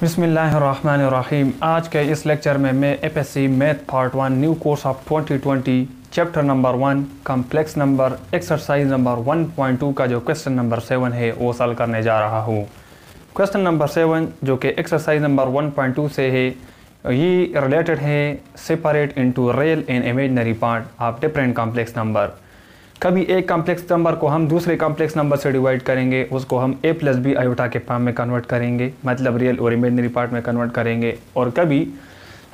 बिस्मिल्लाहिर्रहमानिर्रहीम। आज के इस लेक्चर में मैं APSC math part 1 new course of 2020 chapter number 1 complex number exercise number 1.2 का जो क्वेश्चन नंबर 7 है वो सॉल्व करने जा रहा हूँ। क्वेश्चन नंबर 7 जो कि एक्सरसाइज नंबर 1.2 से है, ये रिलेटेड है separate into real and imaginary part of different complex number. कभी एक कॉम्प्लेक्स नंबर को हम दूसरे कॉम्प्लेक्स नंबर से डिवाइड करेंगे, उसको हम a प्लस बी आयोटा के फॉर्म में कन्वर्ट करेंगे, मतलब रियल और इमेजिनरी पार्ट में कन्वर्ट करेंगे। और कभी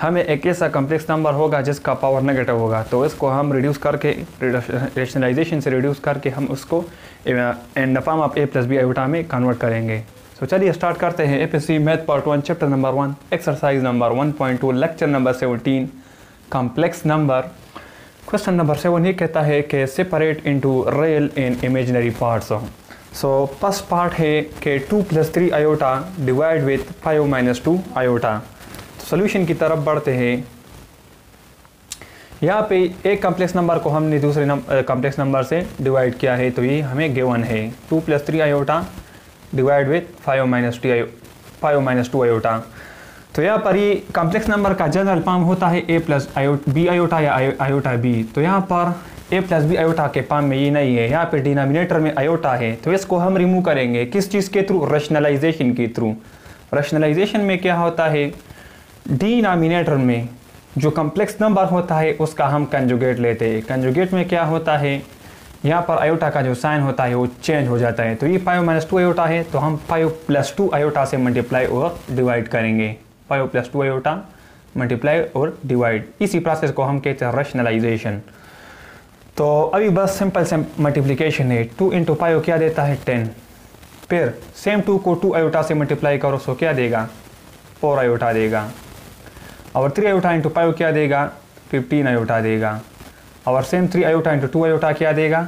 हमें एक ऐसा कॉम्प्लेक्स नंबर होगा जिसका पावर नेगेटिव होगा, तो इसको हम रिड्यूस करके रेशनलाइजेशन से रिड्यूस करके हम उसको in the form of a plus b iota में कन्वर्ट करेंगे। तो चलिए स्टार्ट करते हैं APSC math part 1 chapter number 1 exercise number 1.2 lecture number 17 complex number. Question number 7 ये कहता है कि separate into real and imaginary parts. So first part है कि 2 + 3 iota divide with 5 - 2 iota. Solution की तरफ बढ़ते हैं। यहाँ पे एक कॉम्प्लेक्स नंबर को हमने दूसरे कॉम्प्लेक्स नंबर से डिवाइड किया है, तो ये हमें गिवन है 2 + 3 आयोटा डिवाइड विथ 5 - 2 आयोटा। तो यहाँ पर ये कॉम्प्लेक्स नंबर का जनरल फॉर्म होता है a प्लस बी आयोटा या आयोटा बी। तो यहाँ पर a प्लस बी आयोटा के फॉर्म में ये नहीं है, यहाँ पे डिनोमिनेटर में आयोटा है, तो इसको हम रिमूव करेंगे किस चीज़ के थ्रू? रैशनलाइजेशन के थ्रू। रैशनलाइजेशन में क्या होता है, डिनोमिनेटर में जो कॉम्प्लेक्स नंबर होता है उसका हम कंजुगेट लेते हैं। कंजुगेट में क्या होता है, यहाँ पर आयोटा का जो साइन होता है वो चेंज हो जाता है। तो ये 5 - 2 आयोटा है, तो हम 5 + 2 आयोटा से मल्टीप्लाई और डिवाइड करेंगे। 5 + 2 आयोटा मल्टीप्लाई और डिवाइड, इसी प्रोसेस को हम कहते हैं रैशनलाइजेशन। तो अभी बस सिंपल से मल्टीप्लिकेशन है। 2 × 5 क्या देता है 10। फिर सेम 2 को 2 आयोटा से मल्टीप्लाई करो, सो क्या देगा 4 आयोटा देगा। और 3 आयोटा × 5 क्या देगा 15 आयोटा देगा। और सेम 3 आयोटा × 2 आयोटा क्या देगा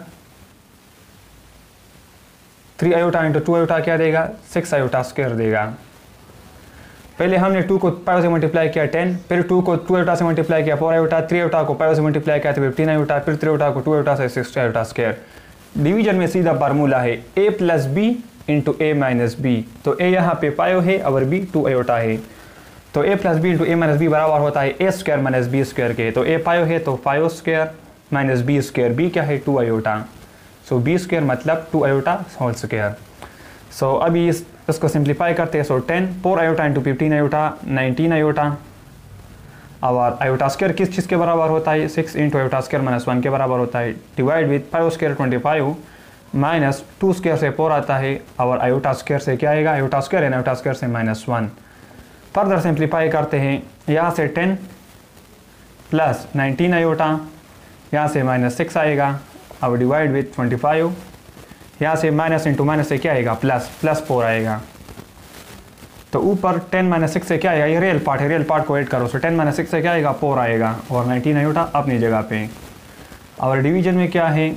3 आयोटा × 2 आयोटा क्या देगा 6 आयोटा स्क्वायर देगा। पहले हमने 2 को 5 से मल्टीप्लाई किया 10, फिर 2 को 2 आयोटा से मल्टीप्लाई किया 4 आयोटा, 3 आयोटा को 5 से मल्टीप्लाई किया तो 15 आयोटा, फिर 3 आयोटा को 2 आयोटा से 6 आयोटा स्क्वायर। डिवीजन में सीधा फार्मूला है a + b × a - b। तो a यहाँ पे 5 है और b 2 आयोटा है, तो a + b × a - b बराबर होता है a² - b² के। तो a 5 है तो 5² - b², b क्या है 2 आयोटा, सो b² मतलब 2 आयोटा होल स्क्वायर। सो अभी इसको सिंप्लीफाई करते हैं। सो 10 4 आयोटा × 15 आयोटा 19 आयोटा। और आयोटा स्क्वायर किस चीज़ के बराबर होता है 6 × आयोटा स्क्वायर -1 के बराबर होता है। डिवाइड विथ 5² 25 -2 स्क्वायर से 4 आता है, और आयोटा स्क्वायर से क्या आएगा, आयोटा स्क्वायर है, आयोटा स्क्वायर से -1। फर्दर सिंप्लीफाई करते हैं, यहाँ से 10 + 19 आयोटा, यहाँ से -6 आएगा, और डिवाइड विथ 25, यहाँ से माइनस इंटू माइनस से क्या आएगा +4 आएगा। तो ऊपर 10 - 6 से क्या आएगा, ये रियल पार्ट है, रियल पार्ट को ऐड करो, सो 10 - 6 से क्या आएगा 4 आएगा, और 19 आयोटा अपनी जगह पे। और डिवीजन में क्या है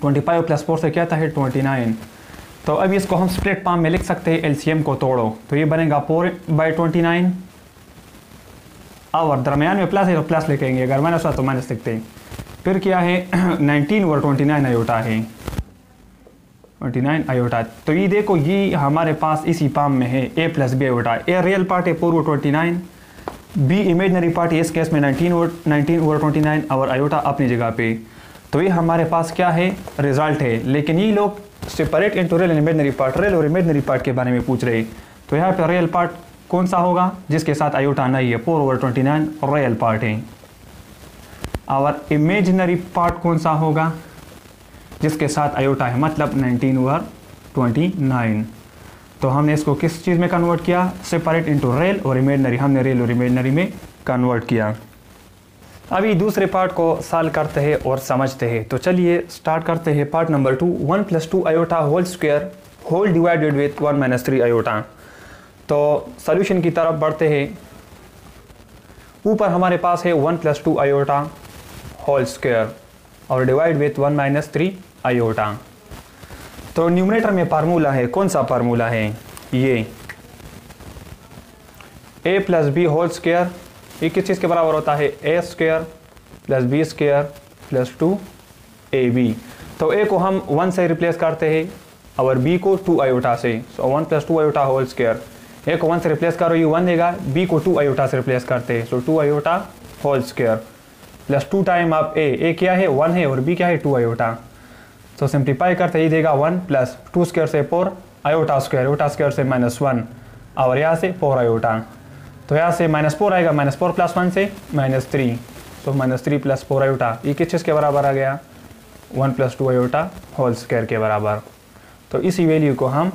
25 + 4 से क्या आता है 29। तो अब इसको हम स्प्लिट फॉर्म में लिख सकते हैं, एलसीएम को तोड़ो तो ये बनेगा 4/29, और दरमियान में प्लस है तो प्लस लिखेंगे, अगर माइनस हुआ तो माइनस लिखते हैं। फिर क्या है 19/29 आयोटा है 29 आयोटा। तो ये देखो ये हमारे पास इसी फॉर्म में है a + b iota. a real part है 4/29, b इमेजिनरी पार्ट है इस केस में 19/29, और आयोटा अपनी जगह पे। तो ये हमारे पास क्या है रिजल्ट है। लेकिन ये लोग separate into real and imaginary part, real और इमेजिनरी पार्ट के बारे में पूछ रहे। तो यहाँ पे रियल पार्ट कौन सा होगा जिसके साथ आयोटा नहीं है, 4/29 रियल पार्ट है। और इमेजिनरी पार्ट कौन सा होगा जिसके साथ आयोटा है, मतलब 19/29। तो हमने इसको किस चीज़ में कन्वर्ट किया, सेपरेट इनटू रियल और इमेजिनरी, हमने रियल और इमेजिनरी में कन्वर्ट किया। अभी दूसरे पार्ट को सॉल्व करते हैं और समझते हैं। तो चलिए स्टार्ट करते हैं part number 2 1 + 2 iota whole square whole divided with 1 - 3 iota. तो सॉल्यूशन की तरफ बढ़ते हैं। ऊपर हमारे पास है 1 + 2 आयोटा होल स्क्वायर और डिवाइड विथ 1 - 3 आयोटा। तो न्यूमरेटर में फार्मूला है, कौन सा फार्मूला है, ये a + b होल स्क्वायर, ये किस चीज़ के बराबर होता है a² + b² + 2ab। तो a को हम 1 से रिप्लेस करते हैं और b को 2 आयोटा से, सो 1 + 2 आयोटा होल स्क्वायर। ए को 1 से रिप्लेस करो, ये 1 देगा, बी को 2 आयोटा से रिप्लेस करते हैं, so 2 iota whole square plus 2 time आप ए क्या है 1 है और बी क्या है 2 आयोटा। तो सिंप्लीफाई करते ही देगा 1 प्लस 2 स्क्वायर से 4 आयोटा स्क्वायर से -1 और यहाँ से 4 आयोटा। तो यहाँ से -4 आएगा, -4 प्लस 1 से -3, तो -3 प्लस 4 आयोटा, ये किस चीज़ के बराबर आ गया 1 प्लस 2 आयोटा होल स्क्वायर के बराबर। तो इसी वैल्यू को हम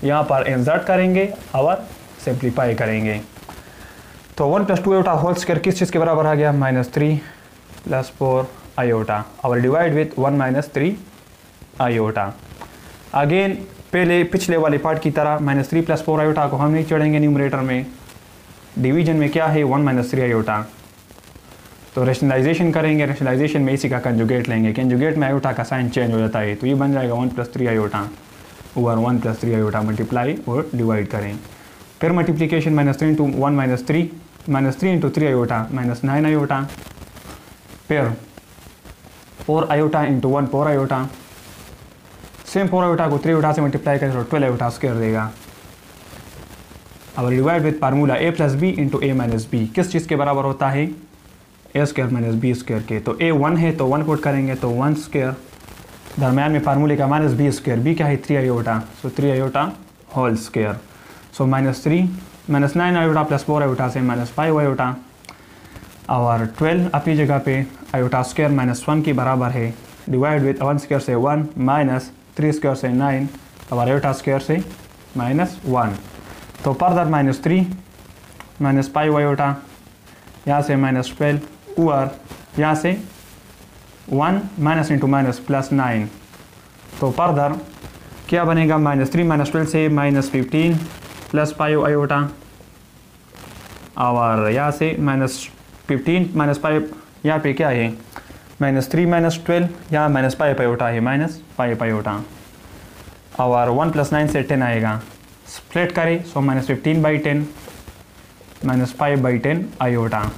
यहाँ पर इंसर्ट करेंगे और सिंप्लीफाई करेंगे। तो 1 प्लस 2 आयोटा होल स्क्वायर किस चीज़ के बराबर आ गया -3 प्लस 4 आयोटा और डिवाइड विथ 1 - 3 आयोटा। अगेन पहले पिछले वाले पार्ट की तरह -3 प्लस 4 आयोटा को हम नहीं चढ़ेंगे न्यूमरेटर में, डिवीजन में क्या है 1 - 3 आयोटा। तो रेशनलाइजेशन करेंगे, रेशनलाइजेशन में इसी का कंजुगेट लेंगे, कंजुगेट में आयोटा का साइन चेंज हो जाता है, तो ये बन जाएगा 1 + 3 आयोटा ओवर 1 + 3 आयोटा मल्टीप्लाई और डिवाइड करें। फिर मल्टीप्लिकेशन -3 × 1 - 3 -3 × 3 आयोटा -9 आयोटा, फिर 4 आयोटा × 1 4 आयोटा, सेम 4 आयोटा को 3 आयोटा से मल्टीप्लाई करें तो 12 आयोटा स्क्वायर देगा और divide with formula a + b × a - b किस चीज़ के बराबर होता है a² - b² के। तो a 1 है तो 1 पुट करेंगे तो 1 स्क्वायर, दरम्यान में फार्मूले का -b², b क्या है 3 आयोटा, सो 3 आयोटा होल स्क्वायर, सो -3 -9 आयोटा प्लस 4 आयोटा से -5 आयोटा और 12 अपनी जगह पे आयोटा स्क्वायर -1 के बराबर है, डिवाइड विथ 1 स्क्वायर से 1 -3 स्क्वायर से 9 और आयोटा स्क्वायर से -1। तो फर्दर -3 -5 आयोटा, यहाँ से -12 और यहाँ से 1 माइनस इंटू माइनस प्लस 9, तो फर्दर क्या बनेगा -3 -12 से -15 प्लस 5 आयोटा और यहाँ से -15 -5 यहाँ पे क्या है -3 -12, यहाँ -5 आयोटा है -5 आयोटा और 1 + 9 से 10 आएगा, स्प्लिट करें सो -15/10 -5/10 आयोटा।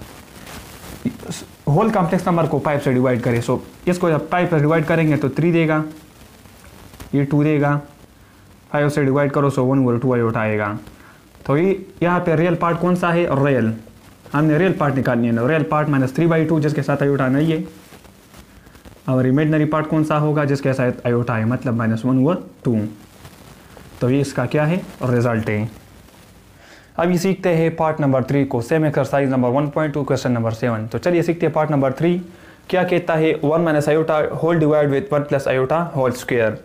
होल कॉम्प्लेक्स नंबर को 5 से डिवाइड करें, सो इसको जब 5 से डिवाइड करेंगे तो 3 देगा, ये 2 देगा, 5 से डिवाइड करो सो 1 / 2 आयोटा आएगा। तो ये यहाँ पे रियल पार्ट कौन सा है, रियल, हमने रियल पार्ट निकालनी है ना, रियल पार्ट -3/2 जिसके साथ आयोटा नहीं है और इमेजनरी पार्ट कौन सा होगा जिसके साथ आयोटा है, मतलब -1 / 2। तो ये इसका क्या है रिजल्ट है। अब ये सीखते हैं पार्ट नंबर 3 को, same exercise number 1.2 question number 7। तो चलिए सीखते हैं पार्ट नंबर 3 क्या कहता है 1 - iota whole divide with 1 + iota whole square.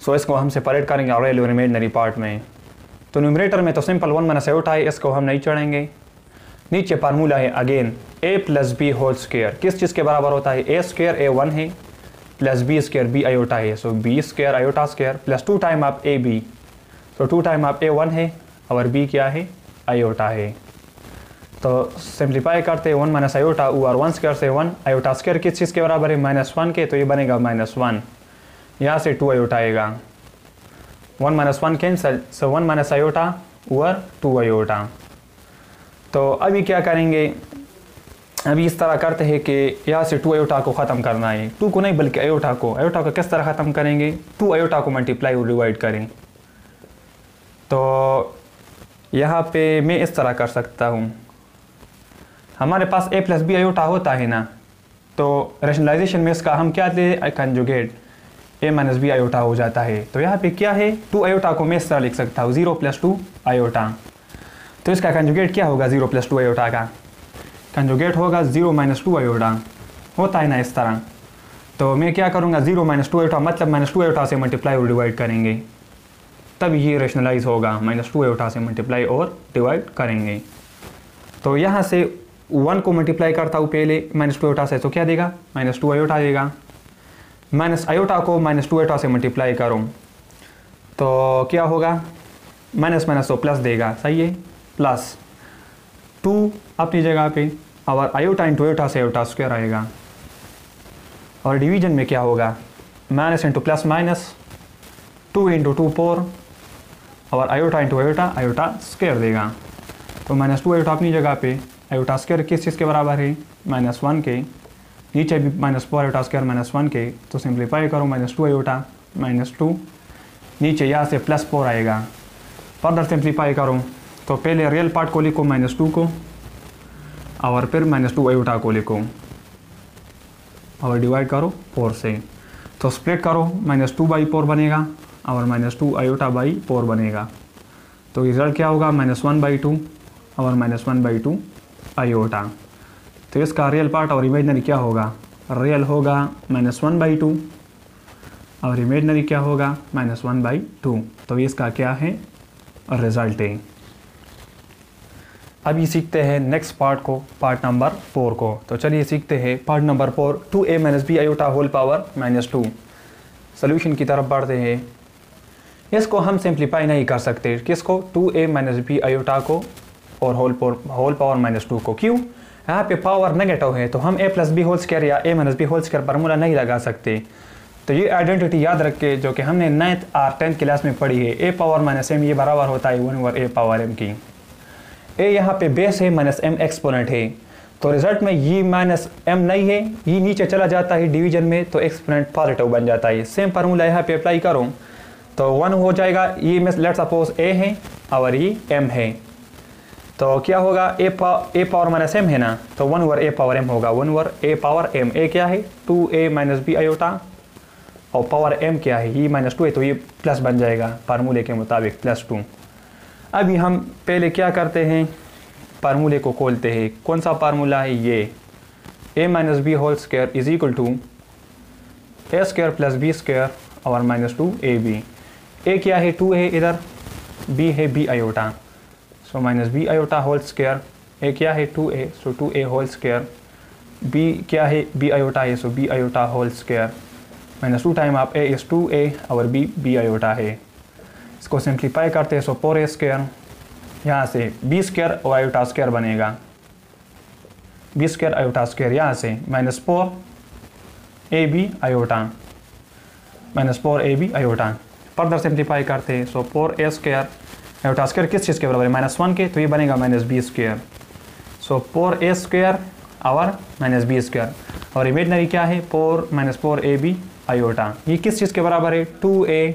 So इसको हम सेपरेट करेंगे रियल और इमेजनरी पार्ट में। तो न्यूमरेटर में तो सिंपल 1 - आयोटा है, इसको हम नहीं चढ़ेंगे। नीचे फार्मूला है again a + b whole square, किस चीज़ के बराबर होता है a² a1 है प्लस b² b आयोटा है, सो b² iota square plus 2 time आप ab, तो 2 टाइम आप a1 है और b क्या है आयोटा है। तो सिंप्लीफाई करते हैं 1 - आयोटा और 1 स्क्वायर से 1 आयोटा स्क्वायर किस चीज़ के बराबर है -1 के, तो ये बनेगा -1, यहाँ से 2 आयोटा आएगा, 1 - 1 कैंसिल, सो 1 - आयोटा और 2 आयोटा। तो अभी क्या करेंगे, अभी इस तरह करते हैं कि यहाँ से 2 आयोटा को ख़त्म करना है, 2 को नहीं बल्कि आयोटा को किस तरह ख़त्म करेंगे, 2 आयोटा को मल्टीप्लाई और डिवाइड करें। तो यहाँ पे मैं इस तरह कर सकता हूँ, हमारे पास a + b आयोटा होता है ना, तो रेशनलाइजेशन में इसका हम क्या दे कंजुगेट a - b आयोटा हो जाता है। तो यहाँ पे क्या है 2 आयोटा को मैं इस तरह लिख सकता हूँ 0 + 2 आयोटा, तो इसका कंजुगेट क्या होगा 0 + 2 आयोटा का कंजुगेट होगा 0 - 2 आयोटा, होता है ना इस तरह। तो मैं क्या करूँगा 0 - 2 आयोटा मतलब -2 आयोटा से मल्टीप्लाई और डिवाइड करेंगे, तब ये रेशनलाइज होगा, -2 आयोटा से मल्टीप्लाई और डिवाइड करेंगे। तो यहाँ से 1 को मल्टीप्लाई करता हूँ पहले -2 आयोटा से, तो क्या देगा -2 आयोटा देगा, माइनस आयोटा को -2 आयोटा से मल्टीप्लाई करूँ तो क्या होगा माइनस तो प्लस देगा, सही है, प्लस 2 अपनी जगह पे और आयोटा × आयोटा से आयोटा स्क्वायर आएगा और डिवीजन में क्या होगा माइनस × प्लस माइनस 2 × 2 4 और आयोटा × आयोटा आयोटा स्क्वायर देगा। तो -2 आयोटा अपनी जगह पे, आयोटा स्क्वायर किस चीज़ के बराबर है -1 के, नीचे भी -4 आयोटा स्क्वायर -1 के, तो सिंप्लीफाई करो -2 आयोटा -2, नीचे यहाँ से +4 आएगा, फर्दर सिंप्लीफाई करो तो पहले रियल पार्ट को लिखो -2 को, और फिर -2 आयोटा को लिखो और डिवाइड करो 4 से। तो स्प्लिट करो, -2/4 बनेगा और -2 आयोटा बाई 4 बनेगा। तो रिजल्ट क्या होगा, -1/2 और -1/2 आयोटा। तो इसका रियल पार्ट और इमेजनरी क्या होगा, रियल होगा -1/2 और इमेजनरी क्या होगा -1/2। तो इसका क्या है रिजल्ट है। अभी सीखते हैं नेक्स्ट पार्ट को, पार्ट नंबर 4 को। तो चलिए सीखते हैं part number 4, 2a - b iota whole power -2। Solution की तरफ बढ़ते हैं। इसको हम सिंप्लीफाई नहीं कर सकते, किसको, 2a - b आयोटा को और होल पावर -2 को। क्यों, यहाँ पे पावर नेगेटिव है तो हम a + b होल स्क्वायर या a - b whole square formula नहीं लगा सकते। तो ये आइडेंटिटी याद रख के, जो कि हमने 9th और 10th क्लास में पढ़ी है, a पावर -m ये बराबर होता है 1/a पावर m की। a यहाँ पे बेस है, -m एक्सपोनेंट है, तो रिजल्ट में ये -m नहीं है, ये नीचे चला जाता है डिवीजन में, तो एक्सपोनेंट पॉजिटिव बन जाता है। सेम फार्मूला यहाँ पे अप्लाई करो तो 1 हो जाएगा। ये में लेट्स सपोज a है और ये m है, तो क्या होगा, a पावर -m है ना, तो 1/a पावर m होगा, 1/a पावर m। a क्या है 2a - b आयोटा और पावर m क्या है, ये -2 है, तो ये प्लस बन जाएगा फार्मूले के मुताबिक +2। अभी हम पहले क्या करते हैं, फार्मूले को खोलते हैं। कौन सा फार्मूला है ये, a - b whole square is equal to a square + b square और -2ab। a क्या है 2 है इधर, b है b iota, so -b iota whole square. a क्या है 2a, सो 2a होल स्क्वायर। b क्या है b आयोटा है, so b iota whole square. -2 time आप a इज़ 2a और b आयोटा है। इसको सिंप्लीफाई करते हैं, सो 4a स्क्वायर, यहाँ से b स्क्वायर और आयोटा स्क्वायर बनेगा, b स्क्वायर आयोटा स्क्वायर, यहाँ से -4ab iota, -4ab iota. Further simplify करते हैं, सो 4a स्क्वायर आयोटा स्क्वायर किस चीज़ के बराबर है, -1 के, तो ये बनेगा -b स्क्वायर। सो 4a स्क्वायर और -b स्क्वायर, और इमेजनरी क्या है 4 - 4ab आयोटा। ये किस चीज़ के बराबर है, 2a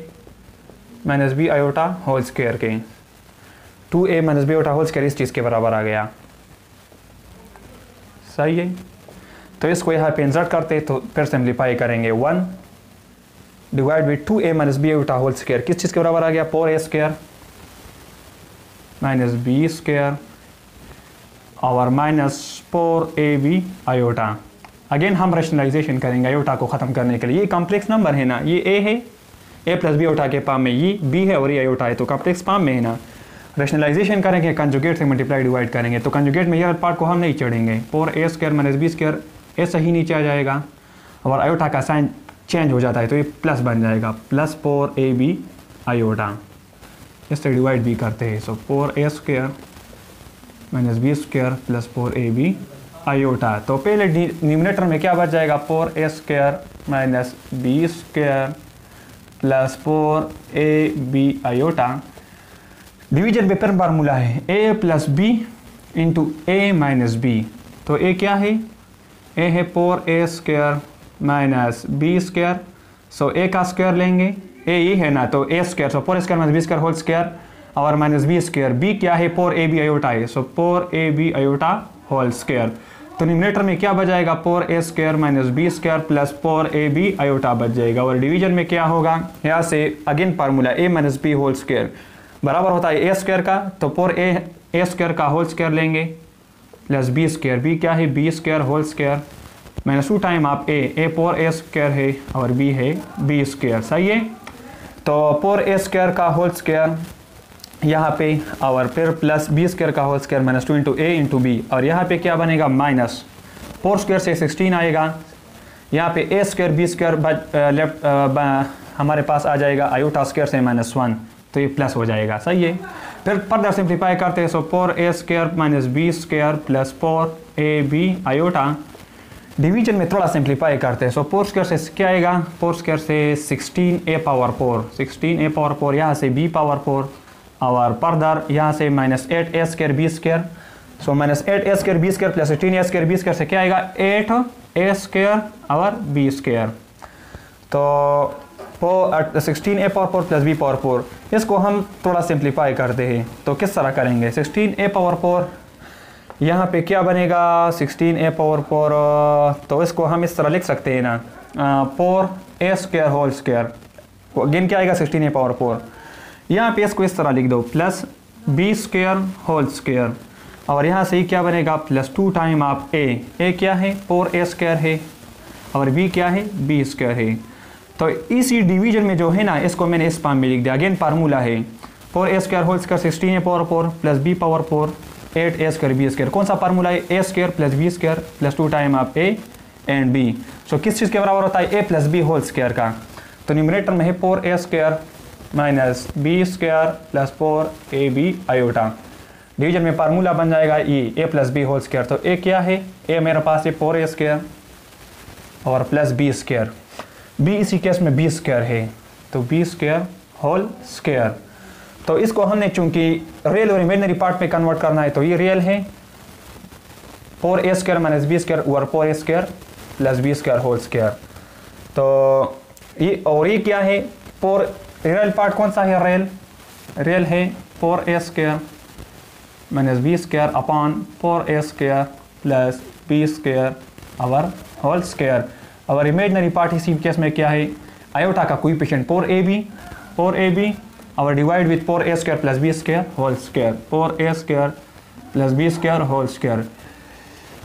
- b iota whole square के। 2a - b iota whole square इस चीज़ के बराबर आ गया, सही है। तो इसको यहाँ पे इंसर्ट करते तो फिर सिंप्लीफाई करेंगे, 1 divide by 2a - b iota whole square किस चीज़ के बराबर आ गया, 4a स्क्वायर -b स्क्वायर और -4ab आयोटा। अगेन हम रैशनलाइजेशन करेंगे आयोटा को ख़त्म करने के लिए। ये कॉम्प्लेक्स नंबर है ना, ये a है, a + b आयोटा के फॉर्म में, ये b है और ये आयोटा है, तो कॉम्प्लेक्स फॉर्म में है ना। रैशनलाइजेशन करेंगे, कंजुगेट से मल्टीप्लाई डिवाइड करेंगे, तो कंजुगेट में ये पार्ट को हम नहीं चढ़ेंगे। 4a square - b square, a सही नीचे आ जाएगा और आयोटा का साइन चेंज हो जाता है, तो ये प्लस बन जाएगा, +4ab आयोटा। इससे डिवाइड भी करते हैं, सो 4a square -b square +4ab iota. तो पहले न्यूमरेटर में क्या बच जाएगा, 4a square -b square +4ab iota. Division पे फिर फार्मूला है a + b into a - b। तो a क्या है, a है 4a square -b square, so a का स्क्वायर लेंगे, a ये है ना, तो a square, so 4 square -b square whole square और -b स्क्वायर। b क्या है 4ab आयोटा है, so 4ab iota whole square. तो न्यूमरेटर में क्या बच जाएगा, 4a square -b square +4ab iota बच जाएगा। और डिवीजन में क्या होगा, यहाँ से again formula a - b whole square बराबर होता है a स्क्वायर का, तो 4a स्क्वायर का होल स्क्वायर लेंगे +b स्क्वायर। b क्या है b square whole square, -2 time आप a 4a स्क्वायर है और b है b स्क्वायर, सही है। तो 4a स्क्वायर का होल स्क्वायर यहाँ पे और फिर +b स्क्वायर का whole square -2 into a into b, और यहाँ पे क्या बनेगा, -4 स्क्वायर से 16 आएगा। यहाँ पे a square b square left हमारे पास आ जाएगा आयोटा स्क्वायर से -1, तो ये प्लस हो जाएगा, सही है। फिर फर्दर सिंप्लीफाई करते हैं, सो 4a square -b square +4ab iota. Division में थोड़ा सिंप्लीफाई करते हैं, सो 4 स्क्वायर से क्या आएगा, 4 स्क्वायर से 16a पावर 4, 16a पावर 4, यहाँ से b पावर 4 और फर्दर यहाँ से -8a स्क्वायर b स्क्वायर, सो -8a square b square +16a square b square से क्या आएगा, 8a स्क्वायर और b स्क्वायर। तो 16 a power 4 plus b power 4। इसको हम थोड़ा सिंप्लीफाई करते हैं, तो किस तरह करेंगे? 16 a पावर 4 यहाँ पे क्या बनेगा? 16 a पावर 4, तो इसको हम इस तरह लिख सकते हैं ना, 4 a square whole square. Again क्या आएगा? 16 a पावर 4। यहाँ पे इसको इस तरह लिख दो, plus b square whole square, और यहाँ से क्या बनेगा? प्लस 2 टाइम आप a क्या है? 4a स्क्वायर है, और b क्या है? b स्क्वायर है। तो इसी डिवीजन में जो है ना, इसको मैंने इस फॉर्म में लिख दिया। अगेन फार्मूला है 4a square whole square 16 a power 4 plus b power 4 8a square b square. कौन सा फार्मूला है? a square plus b square plus 2 time आप a एंड b। सो किस चीज़ के बराबर होता है? a plus b whole square का। तो न्यूमरेटर में है 4a square minus b square plus 4ab iota. Division में फार्मूला बन जाएगा ये a plus b whole square. तो a क्या है? a मेरे पास है 4a स्क्वायर और प्लस b स्क्वायर। b इसी केस में b स्क्वायर है, तो b स्क्वायर होल स्क्वायर। तो इसको हमने चूंकि रियल और इमेजिनरी पार्ट में कन्वर्ट करना है, तो ये रियल है 4a square minus b square over 4a square plus b square whole square. तो ये और ये क्या है? 4 रियल पार्ट कौन सा है? रियल है 4a square minus b square upon 4a square plus b square our whole square. और इमेजिनरी पार्ट इसी केस में क्या है? आयोटा का कोएफिशिएंट 4ab और divide with 4a square plus b square whole square, 4a square plus b square whole square.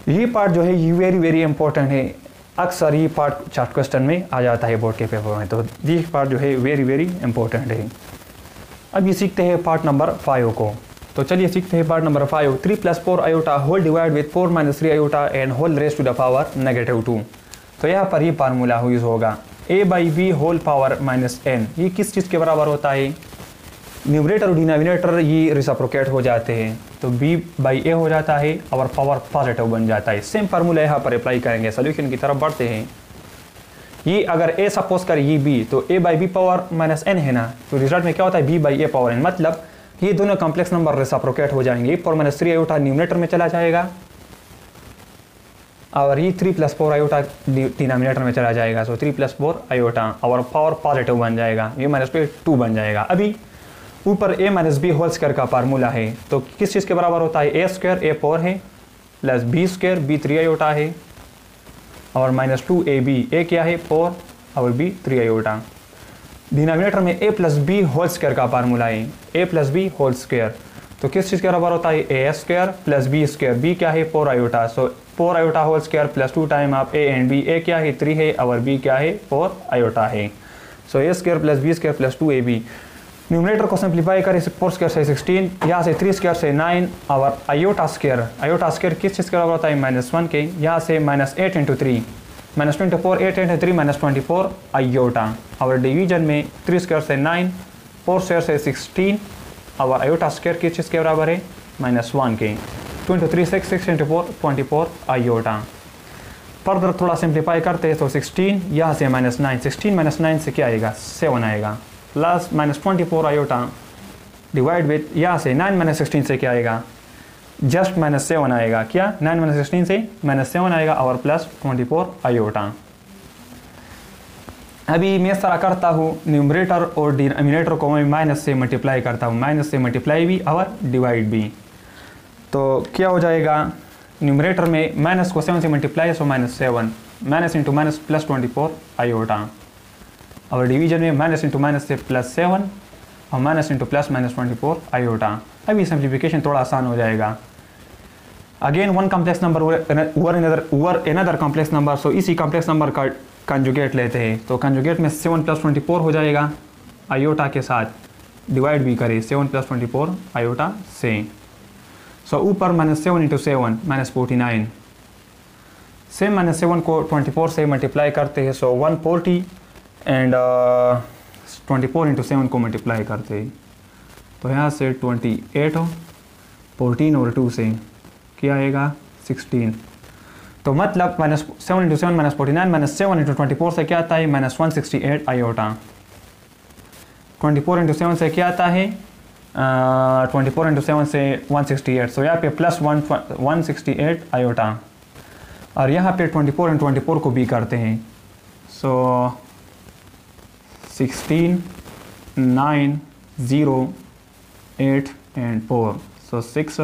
ये part जो है ये वेरी इंपॉर्टेंट है। अक्सर ये पार्ट चार्ट क्वेश्चन में आ जाता है बोर्ड के पेपर में, तो ये पार्ट जो है वेरी इंपॉर्टेंट है। अब ये सीखते हैं पार्ट नंबर 5 को। तो चलिए सीखते हैं part number 5। 3 plus 4 iota whole divide with 4 minus 3 iota and whole raise to the power -2। तो यहाँ पर ये फार्मूला यूज होगा a by b whole power minus n। ये किस चीज़ के बराबर होता है? न्यूमरेटर और डिनोमिनेटर ये रिसिप्रोकेट हो जाते हैं, तो b बाई a हो जाता है और पावर पॉजिटिव बन जाता है। सेम फार्मूला यहाँ पर अप्लाई करेंगे, सोल्यूशन की तरफ बढ़ते हैं। ये अगर a सपोज करें ये b, तो a by b power minus n है ना, तो रिजल्ट में क्या होता है? b by a power n। मतलब ये दोनों कॉम्प्लेक्स नंबर रिसिप्रोकेट हो जाएंगे। 4 माइनस 3 आयोटा न्यूमरेटर में चला जाएगा और ये 3 प्लस 4 आयोटा डिनोमिनेटर में चला जाएगा। सो 3 प्लस 4 आयोटा और पावर पॉजिटिव बन जाएगा, ये माइनस पे 2 बन जाएगा। अभी ऊपर a minus b whole square का फार्मूला है, तो किस चीज़ के बराबर होता है? a स्क्वायर a 4 है plus b square b 3 iota है और माइनस 2ab। a क्या है? 4 और b 3 आयोटा। डिनोमिनेटर में a plus b whole square का फार्मूला है, a plus b whole square. तो किस चीज़ के बराबर होता है? a square plus b square. b क्या है? 4 iota. So 4 iota whole square plus 2 time आप a एंड b। a क्या है? 3 है और b क्या है? 4 आयोटा है। सो a square plus b square plus 2ab। Numerator को सिंप्लीफाई करें, 4 स्क्वायर से 16, यहाँ से 3 स्क्वायर से 9 और आयोटा स्क्वायर किस चीज़ के बराबर होता है? -1 के। यहाँ से -8 इंटू 3 -24, 8 इंटू 3 -24 आयोटा। और डिवीजन में 3 स्क्वायर से 9, 4 स्क्वायर से 16 और आयोटा स्क्वायर किस चीज़ के बराबर है? -1 के। 2 इंटू 3 6, 6 इंटू 4 24 आयोटा। फर्दर थोड़ा सिंप्लीफाई करते हैं, तो 16 यहाँ से -9, 16 -9 से क्या आएगा? 7 आएगा प्लस -24 आयोटा डिवाइड विथ यहाँ से 9 -16 से क्या आएगा? जस्ट -7 आएगा। क्या? 9 -16 से -7 आएगा और प्लस 24 आयोटा। अभी मैं इस तरह करता हूँ, न्यूमरेटर और डिनोमिनेटर को मैं माइनस से मल्टीप्लाई करता हूँ, माइनस से मल्टीप्लाई भी और डिवाइड भी। तो क्या हो जाएगा? न्यूमरेटर में माइनस को 7 से multiply, so -7, minus into minus plus 24 iota. और डिवीजन में माइनस इंटू माइनस से +7 और माइनस इंटू प्लस -24 आयोटा। अभी सिंप्लीफिकेशन थोड़ा आसान हो जाएगा। Again one complex number over another complex number, so इसी कॉम्प्लेक्स नंबर का कंजुगेट लेते हैं। तो कंजुगेट में 7 + 24 हो जाएगा आयोटा के साथ, डिवाइड भी करें 7 + 24 आयोटा से। सो ऊपर -7 इंटू 7 -49, सेम -7 को 24 से मल्टीप्लाई करते हैं, सो 140 एंड 24 इंटू 7 को मल्टीप्लाई करते हैं, तो यहाँ से 28 हो, 14 और 2 से क्या आएगा? 16। तो मतलब -7 इंटू 7 -49 -7 इंटू 24 से क्या आता है? -168 आयोटा। 24 इंटू 7 से क्या आता है? 24 इंटू 7 से 168, सो यहाँ पे +168 आयोटा। और यहाँ पे 24 इंटू 24 को भी करते हैं, सो 16, 9, 0, 8 and 4. So 6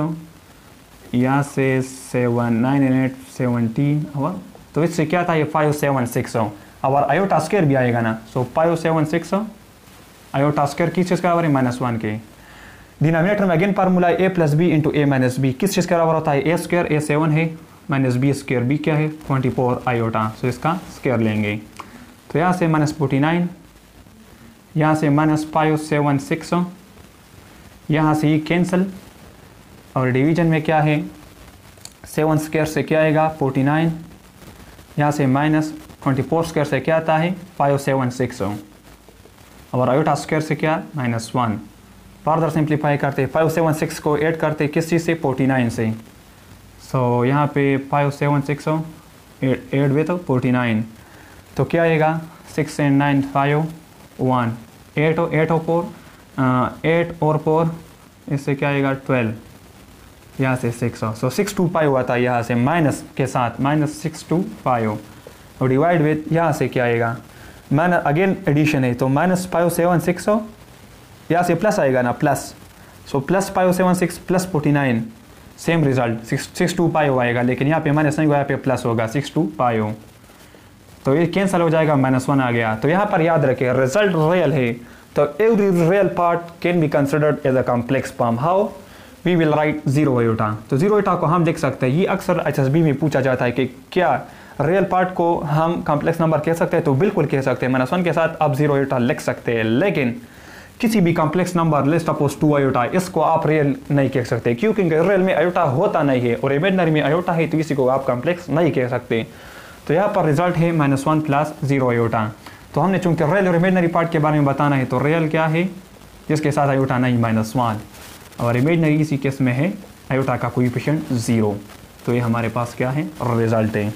यहाँ से 7, 9 and 8, 17 और तो इससे क्या था ये 5, 7, 6 और आयोटा स्क्वायर भी आएगा ना. सो 5, 7, 6 आयोटा स्क्वायर किस चीज़ का बराबर है -1 के. डिनोमिनेटर में again formula a plus b into a minus b किस चीज़ का बराबर होता है a स्क्वायर. a 7 है माइनस बी स्क्वायर b क्या है 24 आयोटा. सो इसका स्क्वायर लेंगे तो यहाँ से -49 यहाँ से -5, 7, 6 यहाँ से ये कैंसिल और डिवीजन में क्या है 7 स्क्वायर से क्या आएगा 49 यहाँ से -24 स्क्वायर से क्या आता है 5, 7, 6 और आयोटा स्क्वायर से क्या -1. फर्दर सिंप्लीफाई करते 5, 7, 6 को ऐड करते किस चीज़ से 49 से. सो यहाँ पे 5, 7, 6 ऐड हुए तो 49 तो क्या आएगा 6 and 9, 5, 1 8 और 4 8 और 4 इससे क्या आएगा 12 यहाँ से 6. सो 6 to 5 हुआ था यहाँ से माइनस के साथ -6 to 5 और डिवाइड विथ यहाँ से क्या आएगा माइनस अगेन एडिशन है तो -5, 7, 6 यहाँ से प्लस आएगा ना plus. So +5, 7, 6 + 49 same result 6 to 5 आएगा लेकिन यहाँ पे माइनस नहीं हुआ यहाँ पे प्लस होगा 6 to 5 तो ये कैंसिल हो जाएगा -1 आ गया. तो यहाँ पर याद रखें रिजल्ट रियल है तो every real part can be considered as a complex form. How we will write 0 iota. तो 0 आयोटा को हम लिख सकते हैं. ये अक्सर HSB में पूछा जाता है कि क्या रियल पार्ट को हम कॉम्प्लेक्स नंबर कह सकते हैं. तो बिल्कुल कह सकते हैं -1 के साथ आप 0 आयोटा लिख सकते हैं लेकिन किसी भी complex number let's suppose 2 iota इसको आप रियल नहीं कह सकते क्योंकि रियल में आयोटा होता नहीं है और इमेजिनरी में आयोटा है तो इसी को आप कॉम्प्लेक्स नहीं कह सकते. तो यहाँ पर रिजल्ट है -1 + 0 आयोटा. तो हमने चूंकि रियल और इमेजिनरी पार्ट के बारे में बताना है तो रियल क्या है जिसके साथ आयोटा नहीं -1 और इमेजिनरी इसी केस में है आयोटा का कोएफिशिएंट 0. तो ये हमारे पास क्या है रिजल्ट है.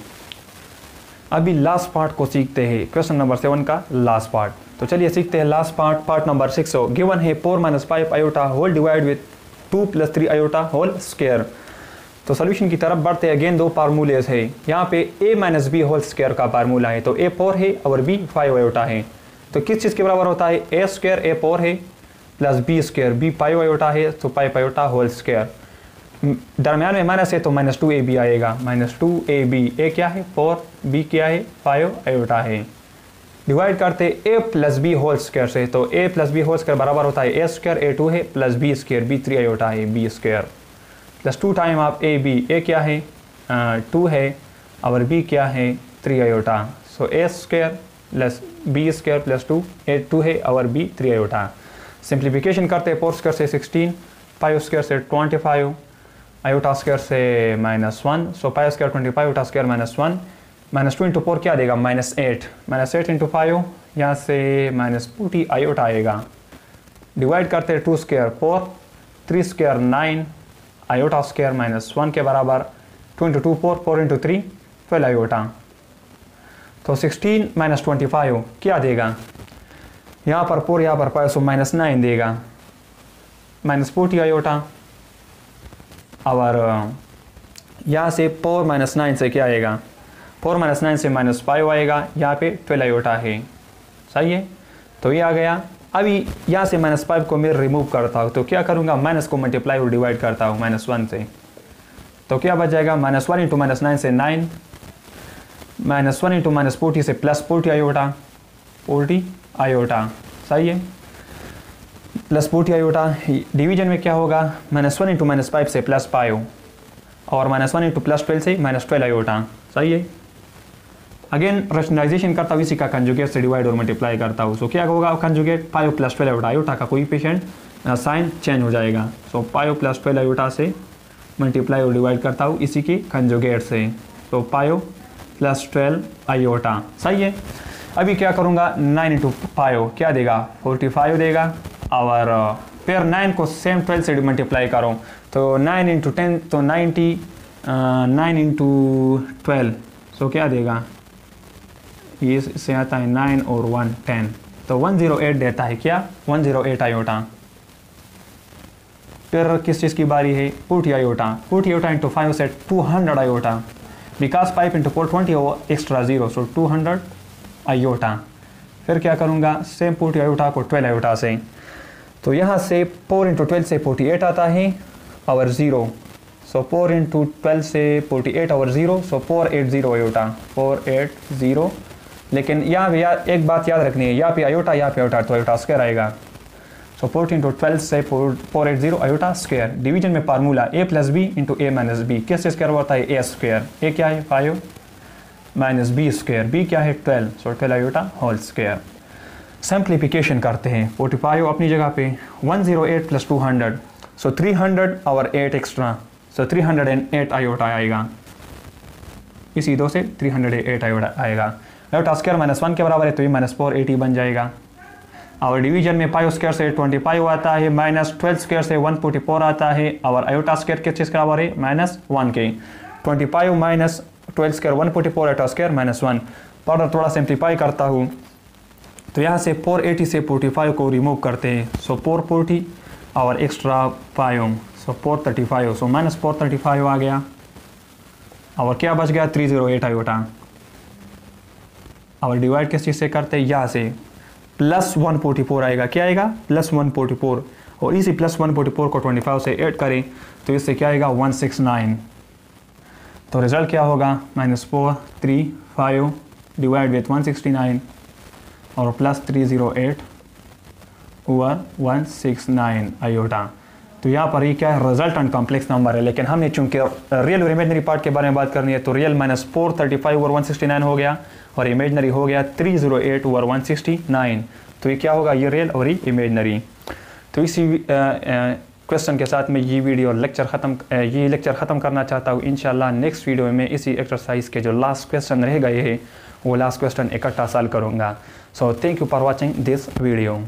अभी लास्ट पार्ट को सीखते हैं क्वेश्चन नंबर 7 का लास्ट पार्ट. तो चलिए सीखते हैं लास्ट पार्ट नंबर 6. गिवन है 4 - 5 iota whole divide with 2 + 3 iota whole square. तो सोल्यूशन की तरफ बढ़ते हैं. अगेन दो फार्मूलेस है यहाँ पे a - b होल स्क्वायर का फार्मूला है तो a 4 है और b 5 आयोटा है. तो किस चीज़ के बराबर होता है a स्क्वायर a 4 है plus b square b 5 iota है तो 5 आयोटा होल स्क्वायर. दरम्यान में माइनस है तो -2ab आएगा -2ab. a क्या है 4 b क्या है 5 आयोटा है. डिवाइड करते a + b होल स्क्वायर से तो a + b होल स्क्वायर बराबर होता है a स्क्वायर a 2 है plus b square b 3 iota है b स्क्वायर प्लस 2 टाइम आप a क्या है 2 है और b क्या है 3 iota. So a square plus b square plus 2 a 2 है और b 3 आयोटा. सिंप्लीफिकेशन करते 4 स्क्वायर से 16 5 स्क्वायर से 25 आयोटा स्क्वायर से -1. सो 5 स्क्वायर 25 आयोटा स्क्वायर -1 -2 इंटू 4 क्या देगा -8 -8 इंटू 5 यहाँ से -40 आयोटा आएगा. डिवाइड करते 2 स्क्वायर 4 3 स्क्वायर 9 आयोटा स्क्वायर -1 के बराबर 2 इंटू 2 4 4 इंटू 3 12 आयोटा. तो 16 - 25 क्या देगा यहाँ पर 4 यहाँ पर 5 सो -9 देगा -40 आयोटा और यहाँ से 4 - 9 से क्या आएगा 4 - 9 से -5 आएगा यहाँ पे 12 आयोटा है. सही है तो ये आ गया. अभी यहाँ से -5 को मैं रिमूव करता हूँ तो क्या करूँगा माइनस को मल्टीप्लाई और डिवाइड करता हूँ -1 से तो क्या बच जाएगा -1 इंटू -9 से 9 -1 इंटू -40 से +40 आयोटा 40 आयोटा. सही है +40 आयोटा. डिवीजन में क्या होगा -1 इंटू -5 से +5 और -1 इंटू +12 से -12 आयोटा. सही है. अगेन रैशनलाइजेशन करता हूँ इसी का कंजुगेट से डिवाइड और मल्टीप्लाई करता हूँ. सो क्या होगा कंजुगेट 5 + 12 आयोटा. आयोटा का कोएफिशिएंट साइन चेंज हो जाएगा. सो 5 + 12 आयोटा से मल्टीप्लाई और डिवाइड करता हूँ इसी की कंजुगेट से. तो 5 + 12 आयोटा. सही है. अभी क्या करूँगा 9 इंटू 5 क्या देगा 45 देगा और फिर 9 को सेम 12 से मल्टीप्लाई करो तो 9 इंटू 10 तो 90 9 इंटू 12 सो क्या देगा ये से आता है 9 और 1 10 तो 108 देता है. क्या 108 आयोटा. फिर किस चीज़ की बारी है 40 आयोटा. 40 आयोटा इंटू 5 से 200 आयोटा बिकॉज 5 इंटू 4 20 और एक्स्ट्रा 0 सो 200 आयोटा. फिर क्या करूँगा, सेम 40 आयोटा को 12 आयोटा से, तो यहाँ से 4 × 12 से 48 आता है और 0, सो 4 × 12 से 48 और 0, सो 480 आयोटा, 480। लेकिन यहाँ भी एक बात याद रखनी है, यहाँ पे आयोटा तो आयोटा स्क्वायर आएगा। सो 4 × 12 से 480 आयोटा स्क्वायर। डिवीजन में formula a + b × a - b, किससे स्क्वायर होता है, a स्क्वायर। a क्या है 5 - b स्क्वायर, b क्या है 12, सो 12 आयोटा होल स्क्वायर। सिंप्लीफिकेशन करते हैं, 45 अपनी जगह पे, 108 + 200, सो 300 और 8 एक्स्ट्रा, सो 308 आयोटा आएगा। इसी दो से 308 आयोटा आएगा। आयोटा स्क्वायर -1 के बराबर है, तो ये -480 बन जाएगा। और डिवीजन में 5 स्क्वायर से 25 आता है, -12 स्क्वायर से 144 आता है, और आयोटा स्क्वायर किस चीज़ के बराबर है, -1 के। 25 - 12 स्क्वायर 144, आयोटा स्क्वायर -1। पर थोड़ा सिंप्लीफाई करता हूँ, तो यहाँ से 480 से 45 को रिमूव करते हैं, सो 440 और एक्स्ट्रा 5, सो 435, सो -435 आ गया। और क्या बच गया, 308 आयोटा। और डिवाइड किस चीज़ से करते हैं, यहाँ से +144 आएगा, क्या आएगा, +144। और इसी +144 को 25 से ऐड करें, तो इससे क्या आएगा, 169। तो रिजल्ट क्या होगा, -435 डिवाइड विथ 169 और +308 ओवर 169 आयोटा। तो यहाँ पर ये क्या है, रिजल्टेंट कॉम्प्लेक्स नंबर है। लेकिन हमने चूंकि रियल और इमेजनरी पार्ट के बारे में बात करनी है, तो रियल -435 ओवर 169 हो गया और इमेजनरी हो गया 308 ओवर 169। तो ये क्या होगा, ये रियल और ये इमेजनरी। तो इसी क्वेश्चन के साथ मैं ये लेक्चर ख़त्म करना चाहता हूँ। इंशाल्लाह नेक्स्ट वीडियो में इसी एक्सरसाइज के जो लास्ट क्वेश्चन रह गए हैं, वो लास्ट क्वेश्चन इकट्ठा सॉल्व करूँगा। So thank you for watching this video.